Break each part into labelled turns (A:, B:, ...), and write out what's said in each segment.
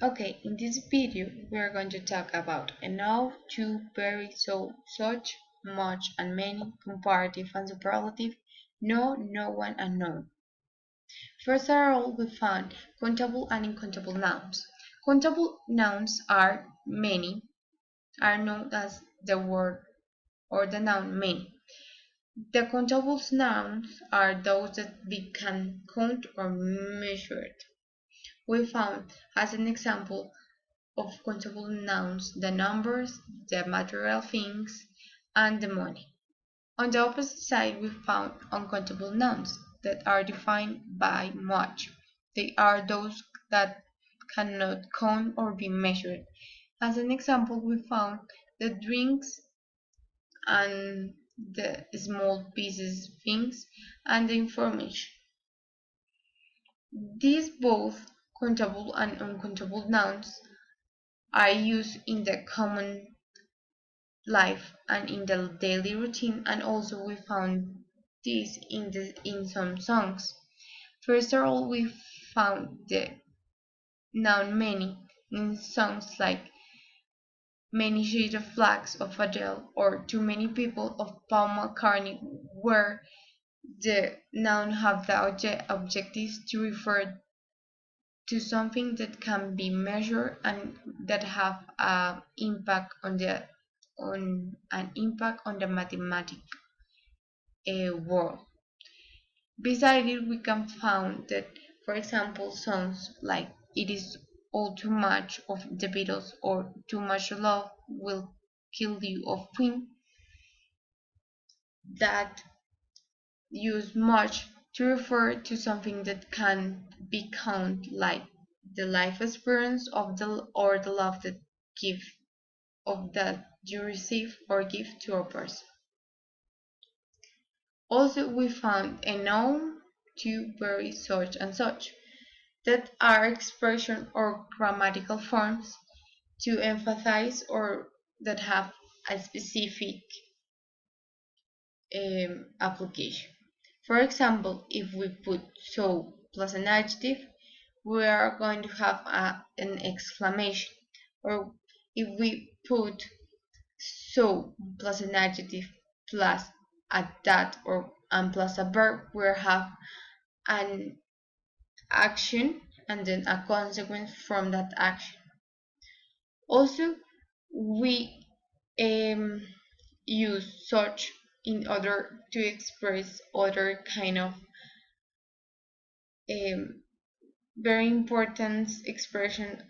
A: Okay, in this video we are going to talk about enough, to, very, so, such, much, and many, comparative and superlative, no, no one, and none. First of all, we found countable and uncountable nouns. Countable nouns are many, are known as the word or the noun many. The countable nouns are those that we can count or measure. We found as an example of countable nouns the numbers, the material things, and the money. On the opposite side, we found uncountable nouns that are defined by much. They are those that cannot count or be measured. As an example, we found the drinks and the small pieces things and the information. These both countable and uncountable nouns are used in the common life and in the daily routine, and also we found this in some songs. First of all, we found the noun many in songs like Many Shades of Blacks of Adele or Too Many People of Paul McCartney, where the noun have the objectives to refer to something that can be measured and that have an impact on the mathematic world. Besides it, we can find that, for example, songs like "It Is All Too Much" of the Beatles or "Too Much Love Will Kill You" of Queen, that use much to refer to something that can be counted, like the life experience of the love that give of that you receive or give to a person. Also, we found a noun, to, very, such, and such that are expression or grammatical forms to emphasize or that have a specific application. For example, if we put so plus an adjective, we are going to have an exclamation. Or if we put so plus an adjective plus a that or and plus a verb, we have an action and then a consequence from that action. Also, we use such in order to express other kind of um, very important expression,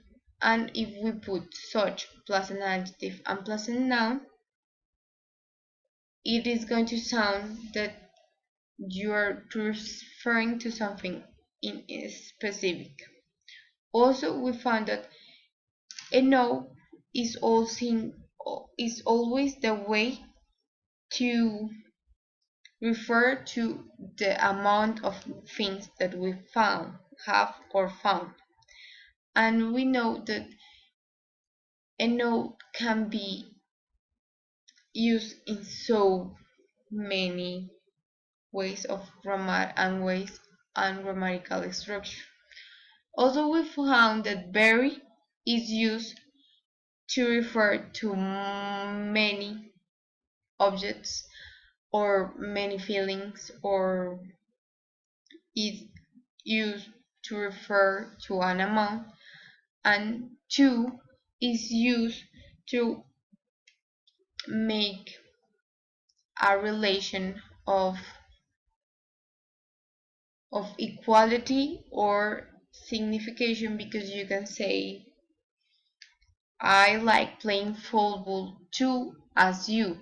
A: and if we put such plus an adjective and plus a noun, it is going to sound that you are referring to something in a specific. Also, we found that a no is always the way to refer to the amount of things that we have or found. And we know that a no can be used in so many ways of grammatical structure. Also, we found that very is used to refer to many objects or many feelings, or is used to refer to an amount, and to is used to make a relation of equality or signification, because you can say I like playing football too as you.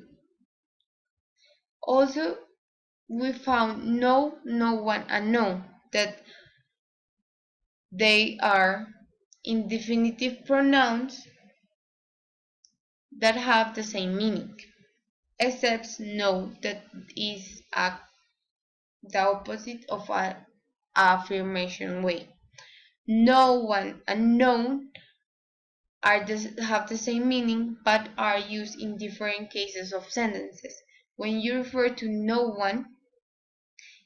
A: Also, we found no, no one, and no, that they are indefinitive pronouns that have the same meaning, except no, that is the opposite of an affirmation way. No one and none have the same meaning but are used in different cases of sentences. When you refer to no one,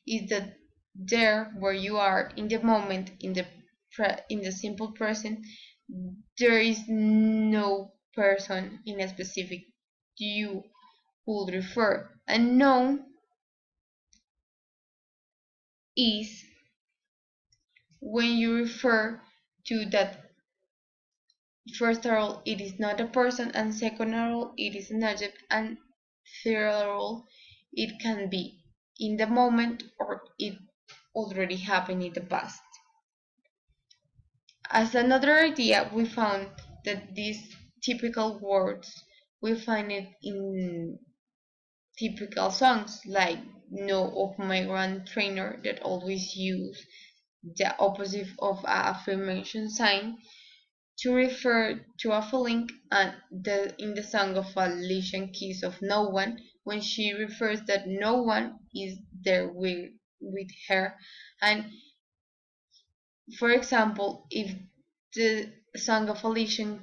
A: is that there where you are in the moment in the simple present, There is no person in a specific you would refer. And known is when you refer to that. First of all, it is not a person, and second of all, it is an object, and third of all, it can be in the moment or it already happened in the past. As another idea, we found that these typical words, we find it in typical songs like "No" of my grand trainer that always use the opposite of a affirmation sign to refer to a feeling, and in the song of Alicia Keys of No One, when she refers that no one is there with her. And for example, if the song of Alicia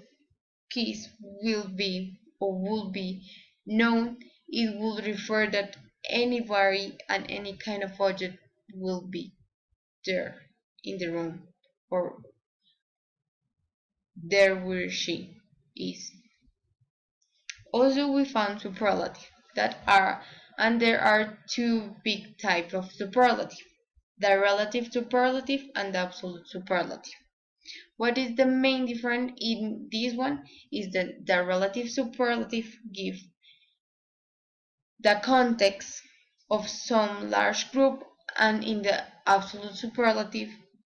A: Keys will be or will be known, it will refer that anybody and any kind of object will be there in the room or there where she is. Also, we found superlative that are, and there are two big types of superlative: the relative superlative and the absolute superlative. What is the main difference in this one is that the relative superlative gives the context of some large group, and in the absolute superlative,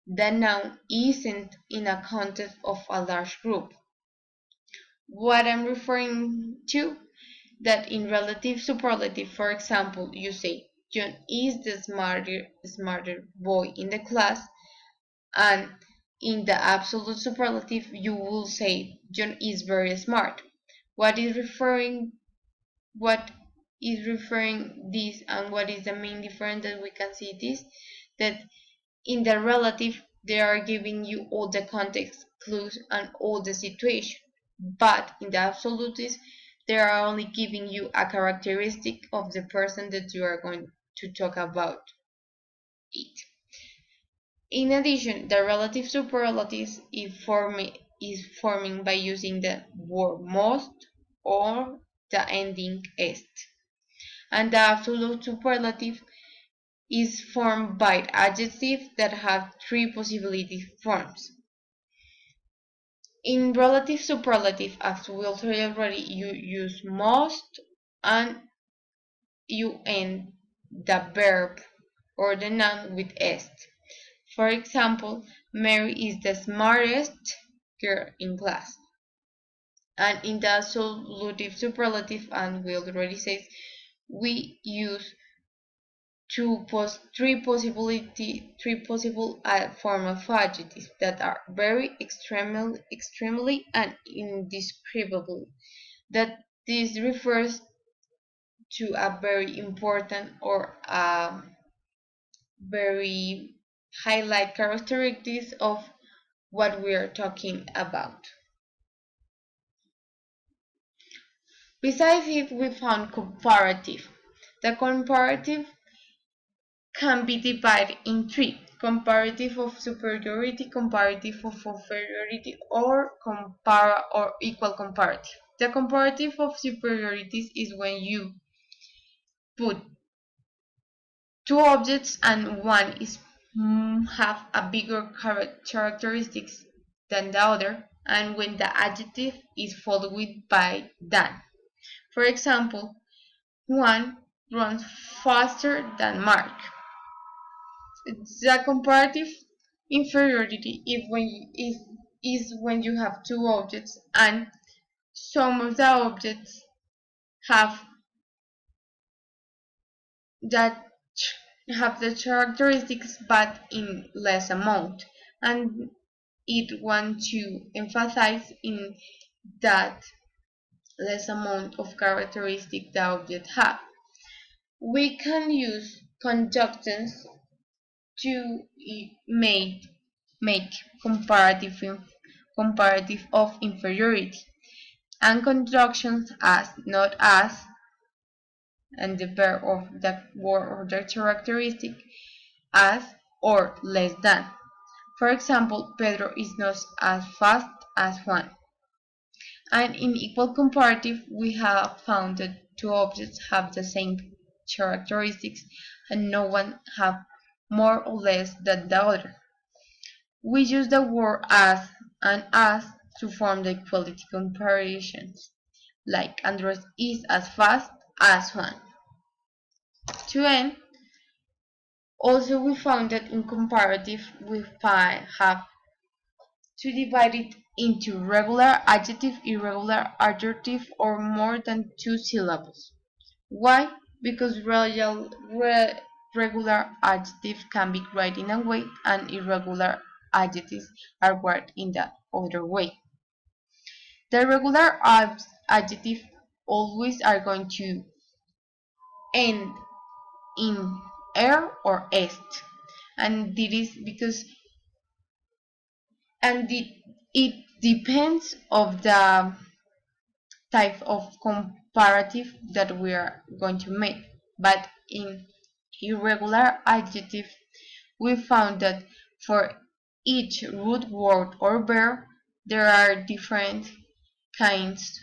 A: the noun isn't in a context of a large group. What I'm referring to, that in relative superlative, for example, you say John is the smarter boy in the class, and in the absolute superlative, you will say John is very smart. What is referring what is referring this, and what is the main difference that we can see this, that in the relative they are giving you all the context clues and all the situation, but in the absolutes they are only giving you a characteristic of the person that you are going to talk about it. In addition, the relative superlatives is forming by using the word most or the ending est, and the absolute superlative is formed by adjectives that have three possibility forms. In relative superlative, as we also already, you use most and you end the verb or the noun with est. For example, Mary is the smartest girl in class. And in the absolute superlative, and we already said, we use three possible form of adjectives that are very, extremely, and indescribable. That this refers to a very important or a very highlight characteristics of what we are talking about. Besides it, we found comparative. The comparative can be divided in three: comparative of superiority, comparative of inferiority, or equal comparative. The comparative of superiority is when you put two objects and one is have a bigger characteristics than the other, and when the adjective is followed by than. For example, Juan runs faster than Mark. The comparative inferiority is when you have two objects and some of the objects have that have the characteristics but in less amount, and it wants to emphasize in that less amount of characteristic the object have. We can use conjunctions to make comparative of inferiority, and conjunctions as, not as, and the verb of the word or the characteristic as or less than. For example, Pedro is not as fast as Juan. And in equal comparative, we have found that two objects have the same characteristics and no one have more or less than the other. We use the word as and as to form the equality comparisons, like Andres is as fast as Juan. To end, also we found that in comparative we have to divide it into regular adjective, irregular adjective, or more than two syllables. Why? Because regular adjectives can be written in a way and irregular adjectives are written in the other way. The regular adjectives always are going to end in er or est, and this is because it depends of the type of comparative that we are going to make. But in irregular adjective, we found that for each root word or verb, there are different kinds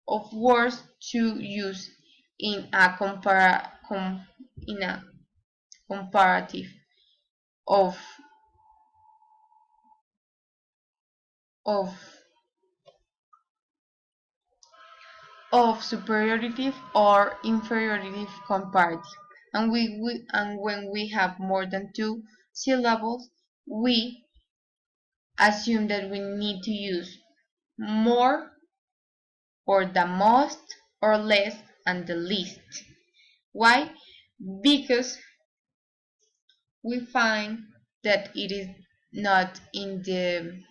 A: of words to use in a in a comparative of of superiority or inferiority comparative. And when we have more than two syllables, we assume that we need to use more or the most or less and the least. Why? Because we find that it is not in the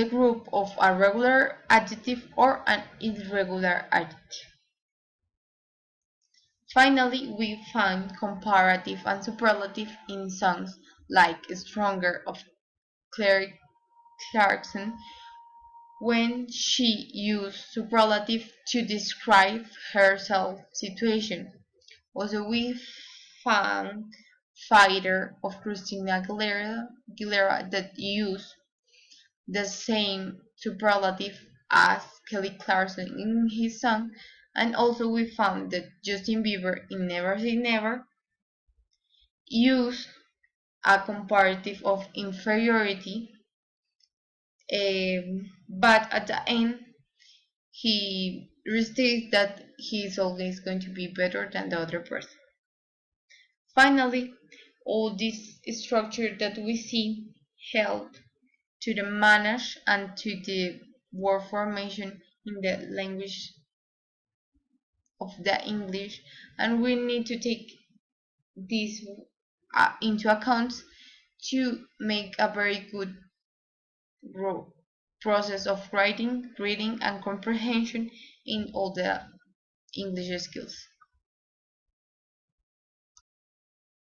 A: group of a regular adjective or an irregular adjective. Finally, we find comparative and superlative in songs like Stronger of Claire Clarkson, when she used superlative to describe her self situation. Also, we found Fighter of Christina Aguilera that used the same superlative as Kelly Clarkson in his song, and also we found that Justin Bieber in Never Say Never used a comparative of inferiority, but at the end he restates that he is always going to be better than the other person. Finally, all this structure that we see help to the manage and to the word formation in the language of the English, and we need to take this into account to make a very good process of writing, reading, and comprehension in all the English skills.